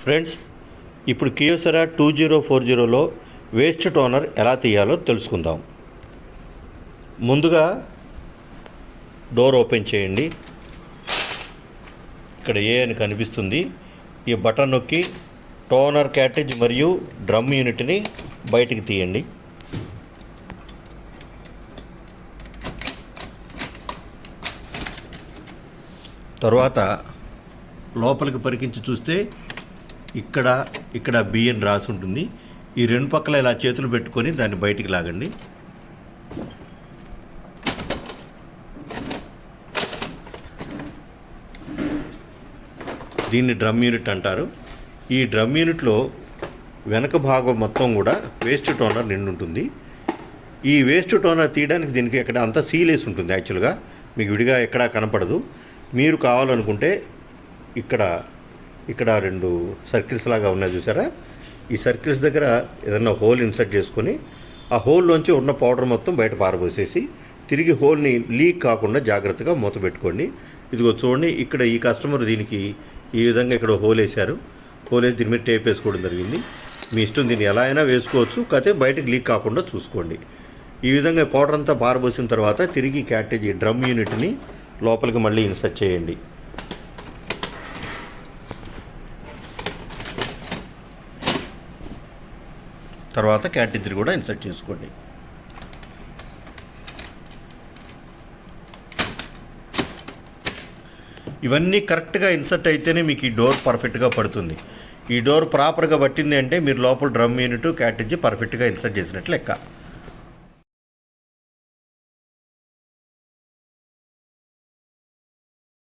Friends, ఇప్పుడు కియోసరా 2040లో waste toner ఎలా తీయాలో తెలుసుకుందాం. ముందుగా డోర్ ఓపెన్ చేయండి. ఇక్కడ ఏ అని కనిపిస్తుంది. ఈ బటన్ నొక్కి టోనర్ క్యారేజ్ మరియు డ్రమ్ యూనిట్ని బయటికి తీయండి. తర్వాత లోపలికి పరికించి చూస్తే ఇక్కడ బియ్యం రాసి ఉంటుంది. ఈ రెండు పక్కల ఇలా చేతులు పెట్టుకొని దాన్ని బయటికి లాగండి. దీన్ని డ్రమ్ యూనిట్ అంటారు. ఈ డ్రమ్ యూనిట్లో వెనక భాగం మొత్తం కూడా వేస్ట్ టోనర్ నిండి ఉంటుంది. ఈ వేస్ట్ టోనర్ తీయడానికి దీనికి ఇక్కడ అంతా సీల్ వేసి ఉంటుంది. యాక్చువల్గా మీకు విడిగా ఎక్కడా కనపడదు. మీరు కావాలనుకుంటే ఇక్కడ రెండు సర్కిల్స్ లాగా ఉన్నాయి చూసారా. ఈ సర్కిల్స్ దగ్గర ఏదన్నా హోల్ ఇన్సర్ట్ చేసుకొని ఆ హోల్లోంచి ఉన్న పౌడర్ మొత్తం బయట పారబోసేసి తిరిగి హోల్ని లీక్ కాకుండా జాగ్రత్తగా మూత పెట్టుకోండి. ఇదిగో చూడండి, ఇక్కడ ఈ కస్టమర్ దీనికి ఈ విధంగా ఇక్కడ హోల్ వేశారు. హోల్ వేసి దీని మీద టేప్ వేసుకోవడం జరిగింది. మీ ఇష్టం, దీన్ని ఎలా అయినా వేసుకోవచ్చు, కాకపోతే బయటకు లీక్ కాకుండా చూసుకోండి. ఈ విధంగా పౌడర్ అంతా పారబోసిన తర్వాత తిరిగి క్యారేజ్ డ్రమ్ యూనిట్ని లోపలికి మళ్ళీ ఇన్సర్ట్ చేయండి. తర్వాత క్యారేజ్ కూడా ఇన్సర్ట్ చేసుకోండి. ఇవన్నీ కరెక్ట్గా ఇన్సర్ట్ అయితేనే మీకు ఈ డోర్ పర్ఫెక్ట్గా పడుతుంది. ఈ డోర్ ప్రాపర్గా పట్టింది అంటే మీరు లోపల డ్రమ్ యూనిట్ క్యారేజ్ పర్ఫెక్ట్గా ఇన్సర్ట్ చేసినట్లు లెక్క.